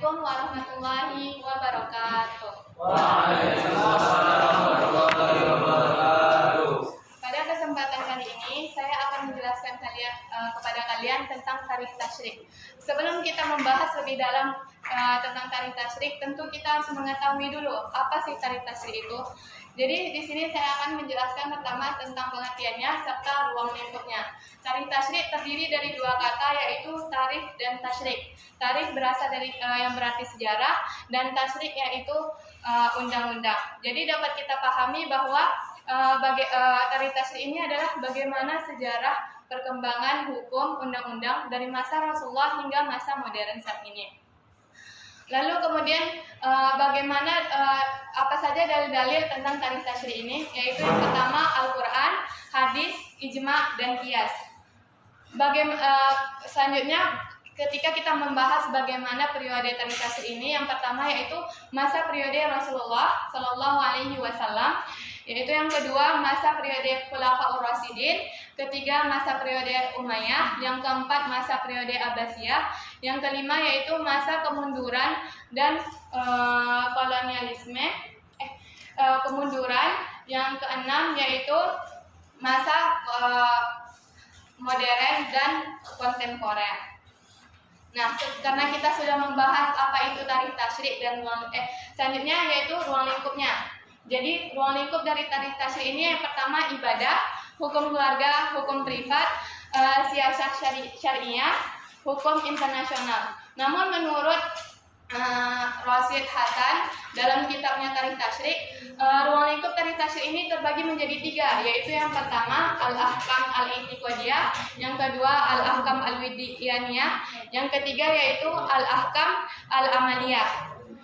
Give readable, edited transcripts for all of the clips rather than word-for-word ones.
Assalamualaikum warahmatullahi wabarakatuh. Waalaikumsalam warahmatullahi wabarakatuh. Pada kesempatan kali ini saya akan menjelaskan kepada kalian tentang tarikh tasyrik. Sebelum kita membahas lebih dalam tentang tarikh tasyrik, tentu kita harus mengetahui dulu apa sih tarikh tasyrik itu. Jadi di sini saya akan menjelaskan pertama tentang pengertiannya serta ruang lingkupnya. Tarikh tasyrik terdiri dari dua kata, yaitu tarikh dan tasyrik. Tarikh berasal dari yang berarti sejarah, dan tasyrik yaitu undang-undang. Jadi dapat kita pahami bahwa tarikh tasyrik ini adalah bagaimana sejarah perkembangan hukum undang-undang dari masa Rasulullah hingga masa modern saat ini. Lalu kemudian bagaimana apa saja dalil-dalil tentang tarikh tasyrik ini, yaitu yang pertama Al-Quran, hadis, ijma, dan qiyas. Selanjutnya ketika kita membahas bagaimana periode tarikh tasyrik ini, yang pertama yaitu masa periode Rasulullah Shallallahu Alaihi Wasallam, yaitu yang kedua masa periode Khulafaur Rasyidin, ketiga masa periode Umayyah, yang keempat masa periode Abbasiyah, yang kelima yaitu masa kemunduran dan kolonialisme, kemunduran, yang keenam yaitu masa modern dan kontemporer. Nah, karena kita sudah membahas apa itu tarikh tasyrik dan selanjutnya yaitu ruang lingkupnya. Jadi ruang lingkup dari tarikh tasyrik ini yang pertama ibadah, hukum keluarga, hukum privat, siasat syariah, hukum internasional. Namun menurut Rashid Hasan dalam kitabnya Tarikh Tasyrik, ruang lingkup tarikh tasyrik ini terbagi menjadi tiga, yaitu yang pertama al-ahkam al-i'tiqadiyah, yang kedua al-ahkam al-widiyaniyah, yang ketiga yaitu al-ahkam al-amaliyah.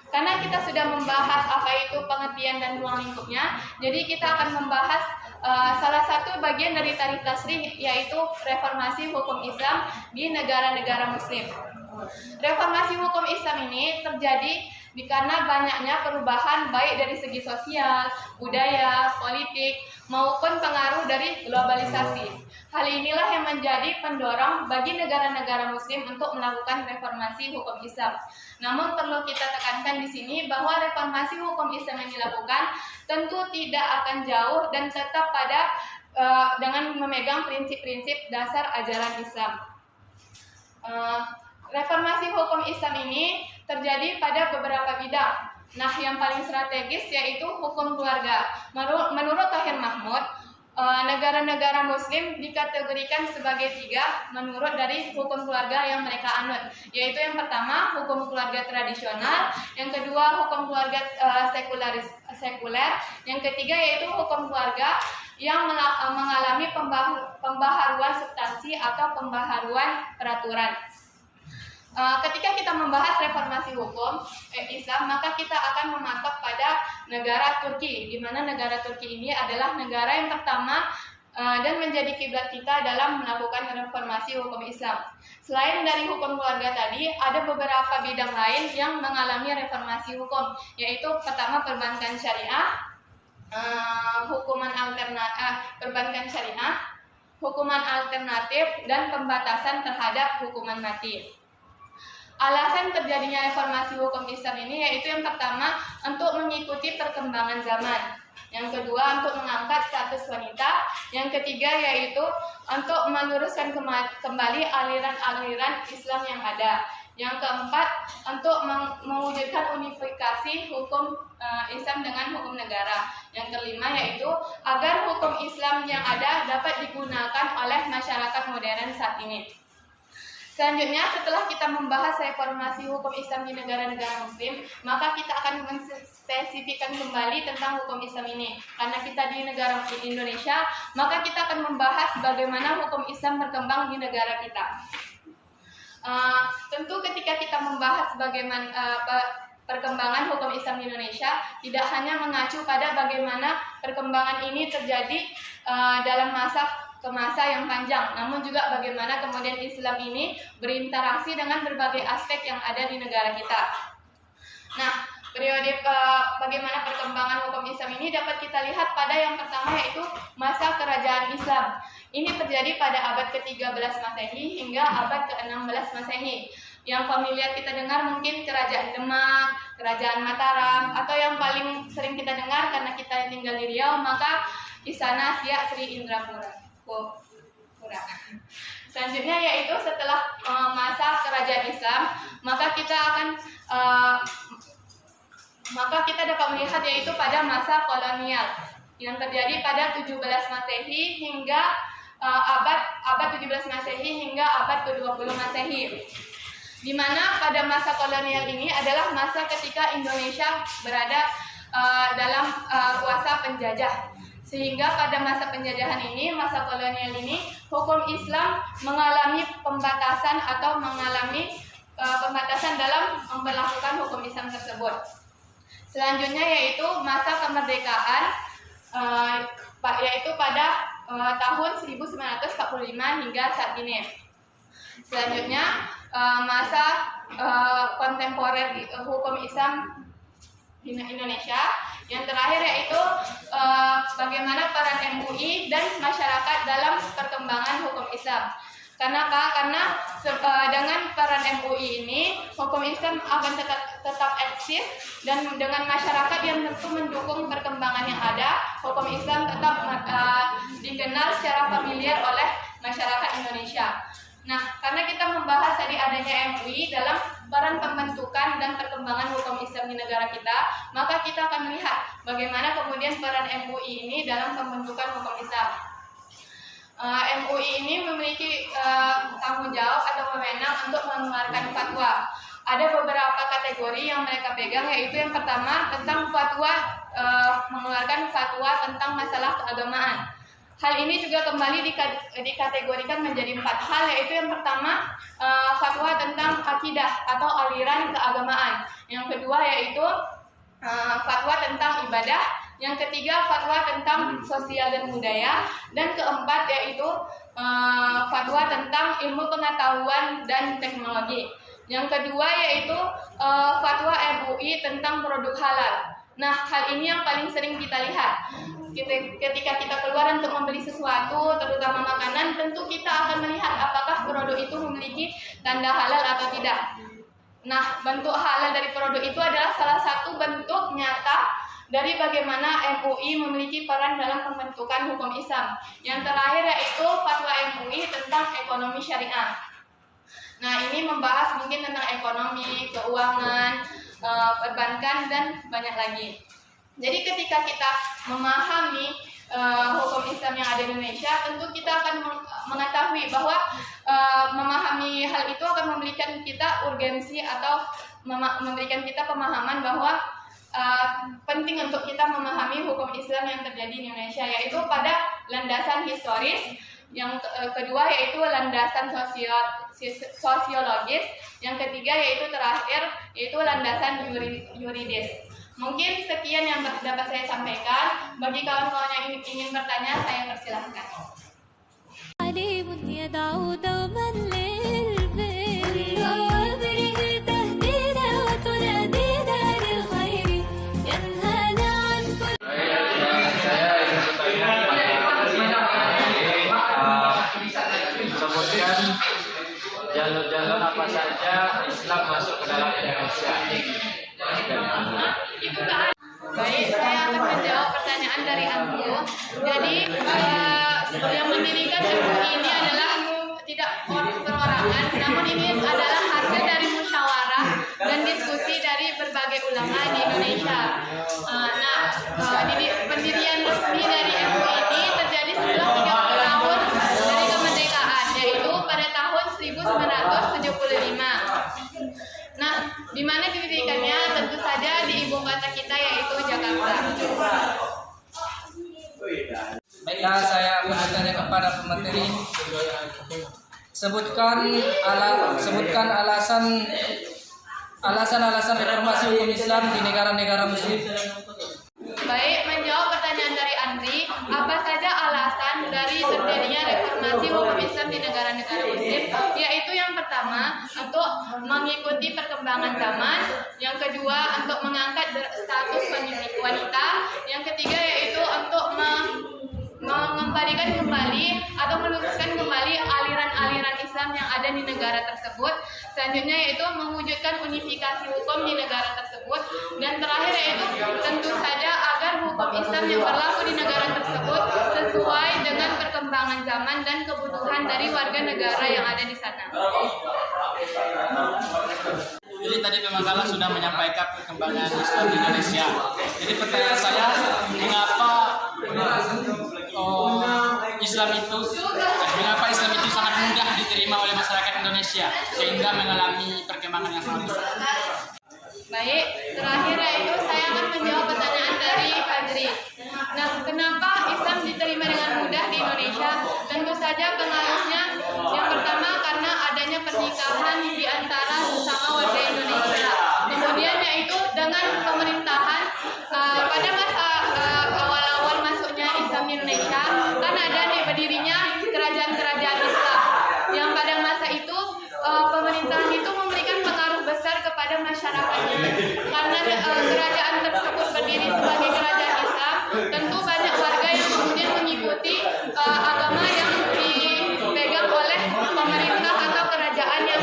Karena kita sudah membahas apa itu pengertian dan ruang lingkupnya, jadi kita akan membahas salah satu bagian dari tarikh tasyrik, yaitu reformasi hukum Islam di negara-negara Muslim. Reformasi hukum Islam ini terjadi karena banyaknya perubahan baik dari segi sosial, budaya, politik, maupun pengaruh dari globalisasi. Hal inilah yang menjadi pendorong bagi negara-negara Muslim untuk melakukan reformasi hukum Islam. Namun perlu kita tekankan di sini bahwa reformasi hukum Islam yang dilakukan tentu tidak akan jauh dan tetap pada dengan memegang prinsip-prinsip dasar ajaran Islam. Reformasi hukum Islam ini terjadi pada beberapa bidang. Nah, yang paling strategis yaitu hukum keluarga. Menurut Tahir Mahmud, negara-negara Muslim dikategorikan sebagai tiga menurut dari hukum keluarga yang mereka anut, yaitu yang pertama hukum keluarga tradisional, yang kedua hukum keluarga sekuler, yang ketiga yaitu hukum keluarga yang mengalami pembaharuan substansi atau pembaharuan peraturan. Ketika kita membahas reformasi hukum Islam, maka kita akan mematok pada negara Turki, di mana negara Turki ini adalah negara yang pertama dan menjadi kiblat kita dalam melakukan reformasi hukum Islam. Selain dari hukum keluarga tadi, ada beberapa bidang lain yang mengalami reformasi hukum, yaitu pertama perbankan syariah, perbankan syariah, hukuman alternatif, dan pembatasan terhadap hukuman mati. Alasan terjadinya reformasi hukum Islam ini yaitu yang pertama untuk mengikuti perkembangan zaman, yang kedua untuk mengangkat status wanita, yang ketiga yaitu untuk meluruskan kembali aliran-aliran Islam yang ada, yang keempat untuk mewujudkan unifikasi hukum Islam dengan hukum negara, yang kelima yaitu agar hukum Islam yang ada dapat digunakan oleh masyarakat modern saat ini. Selanjutnya, setelah kita membahas reformasi hukum Islam di negara-negara Muslim, maka kita akan menspesifikkan kembali tentang hukum Islam ini. Karena kita di negara Indonesia, maka kita akan membahas bagaimana hukum Islam berkembang di negara kita. Tentu ketika kita membahas bagaimana perkembangan hukum Islam di Indonesia, tidak hanya mengacu pada bagaimana perkembangan ini terjadi dalam masa ke masa yang panjang, namun juga bagaimana kemudian Islam ini berinteraksi dengan berbagai aspek yang ada di negara kita. Nah, periode bagaimana perkembangan hukum Islam ini dapat kita lihat pada yang pertama yaitu masa kerajaan Islam. Ini terjadi pada abad ke-13 Masehi hingga abad ke-16 Masehi. Yang familiar kita dengar mungkin Kerajaan Demak, Kerajaan Mataram, atau yang paling sering kita dengar karena kita tinggal di Riau, maka Istana Siak Sri Indrapura. Selanjutnya yaitu setelah masa Kerajaan Islam, maka kita dapat melihat yaitu pada masa kolonial yang terjadi pada 17 Masehi hingga abad 17 Masehi hingga abad ke-20 Masehi. Di mana pada masa kolonial ini adalah masa ketika Indonesia berada dalam kuasa penjajah. Sehingga pada masa penjajahan ini, masa kolonial ini, hukum Islam mengalami pembatasan atau mengalami pembatasan dalam memperlakukan hukum Islam tersebut. Selanjutnya yaitu masa kemerdekaan, yaitu pada tahun 1945 hingga saat ini. Selanjutnya masa kontemporer hukum Islam di Indonesia. Yang terakhir yaitu bagaimana peran MUI dan masyarakat dalam perkembangan hukum Islam. Kenapa? Karena dengan peran MUI ini hukum Islam akan tetap eksis, dan dengan masyarakat yang tentu mendukung perkembangan yang ada, hukum Islam tetap dikenal secara familiar oleh masyarakat Indonesia. Nah, karena kita membahas tadi adanya MUI dalam peran pembentukan dan perkembangan hukum Islam di negara kita, maka kita akan melihat bagaimana kemudian peran MUI ini dalam pembentukan hukum Islam. MUI ini memiliki tanggung jawab atau wewenang untuk mengeluarkan fatwa. Ada beberapa kategori yang mereka pegang, yaitu yang pertama tentang fatwa, mengeluarkan fatwa tentang masalah keagamaan. Hal ini juga kembali dikategorikan menjadi 4 hal, yaitu yang pertama fatwa tentang akidah atau aliran keagamaan. Yang kedua yaitu fatwa tentang ibadah. Yang ketiga fatwa tentang sosial dan budaya. Dan keempat yaitu fatwa tentang ilmu pengetahuan dan teknologi. Yang kedua yaitu fatwa MUI tentang produk halal. Nah, hal ini yang paling sering kita lihat. Ketika kita keluar untuk membeli sesuatu, terutama makanan, tentu kita akan melihat apakah produk itu memiliki tanda halal atau tidak. Nah, bentuk halal dari produk itu adalah salah satu bentuk nyata dari bagaimana MUI memiliki peran dalam pembentukan hukum Islam. Yang terakhir yaitu fatwa MUI tentang ekonomi syariah. Nah, ini membahas mungkin tentang ekonomi, keuangan, perbankan, dan banyak lagi. Jadi ketika kita memahami hukum Islam yang ada di Indonesia, tentu kita akan mengetahui bahwa memahami hal itu akan memberikan kita urgensi atau memberikan kita pemahaman bahwa penting untuk kita memahami hukum Islam yang terjadi di Indonesia, yaitu pada landasan historis. Yang kedua yaitu landasan sosiologis. Yang ketiga yaitu terakhir yaitu landasan yuridis. Mungkin sekian yang dapat saya sampaikan. Bagi kawan-kawan yang ingin bertanya, saya persilahkan. Sebutkan jalur-jalur apa saja Islam masuk ke dalam Indonesia. Baik, saya akan menjawab pertanyaan dari Andrew. Jadi yang mendirikan MUI ini adalah tidak perorangan, namun ini adalah hasil dari musyawarah dan diskusi dari berbagai ulama di Indonesia. Pendirian resmi dari MUI ini terjadi setelah 30 tahun dari kemerdekaan, yaitu pada tahun 1975. Nah, di mana didirikannya? Tentu saja di ibu kota kita, yaitu Jakarta. Baiklah, saya bertanya kepada pemateri. Sebutkan alasan reformasi hukum Islam di negara-negara Muslim. Baik, menjawab pertanyaan dari Andri, apa saja alasan dari terjadinya reformasi hukum Islam di negara-negara Muslim? Yaitu yang pertama, untuk mengikuti perkembangan zaman. Yang kedua, untuk mengangkat status wanita. Yang ketiga, yaitu untuk mengembalikan kembali atau meluruskan kembali aliran-aliran Islam yang ada di negara tersebut. Selanjutnya yaitu mewujudkan unifikasi hukum di negara tersebut. Dan terakhir yaitu tentu saja agar hukum Islam yang berlaku di negara tersebut sesuai dengan perkembangan zaman dan kebutuhan dari warga negara yang ada di sana. Jadi tadi Pemangkalan sudah menyampaikan perkembangan Islam di Indonesia. Jadi pertanyaan saya, mengapa Islam itu sangat mudah diterima oleh masyarakat Indonesia sehingga mengalami perkembangan yang sangat besar? Baik, terakhir yaitu saya akan menjawab pertanyaan dari Fadri. Nah, kenapa Islam diterima dengan mudah di Indonesia? Tentu saja pengaruhnya yang pertama karena adanya pernikahan di antara sesama warga Indonesia. Kemudian yaitu dengan pemerintahan pada masa awal-awal masuknya Islam di Indonesia, kan ada nih berdirinya kerajaan-kerajaan Islam. Yang pada masa itu pemerintahan itu memberikan pengaruh besar kepada masyarakatnya. Karena kerajaan tersebut berdiri sebagai kerajaan Islam, tentu banyak warga yang kemudian mengikuti agama yang dipegang oleh pemerintah atau kerajaan yang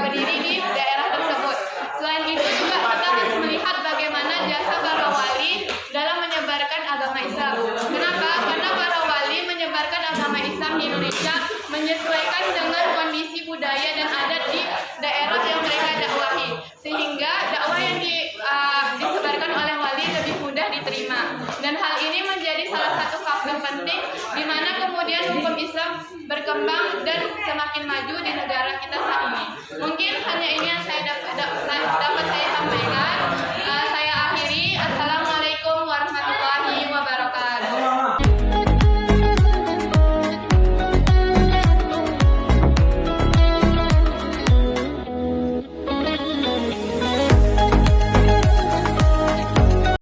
berdiri di daerah tersebut. Selain itu juga kita harus melihat bagaimana jasa para wali dalam menyebarkan agama Islam. Kenapa? Karena para wali menyebarkan agama Islam di Indonesia menyesuaikan dengan kondisi budaya dan adat di daerah yang mereka dakwahi, sehingga dakwah yang disebarkan oleh wali lebih mudah diterima. Dan hal ini menjadi salah satu faktor penting di mana kemudian hukum Islam berkembang dan semakin maju di negara kita saat ini. Mungkin hanya ini yang dapat saya sampaikan.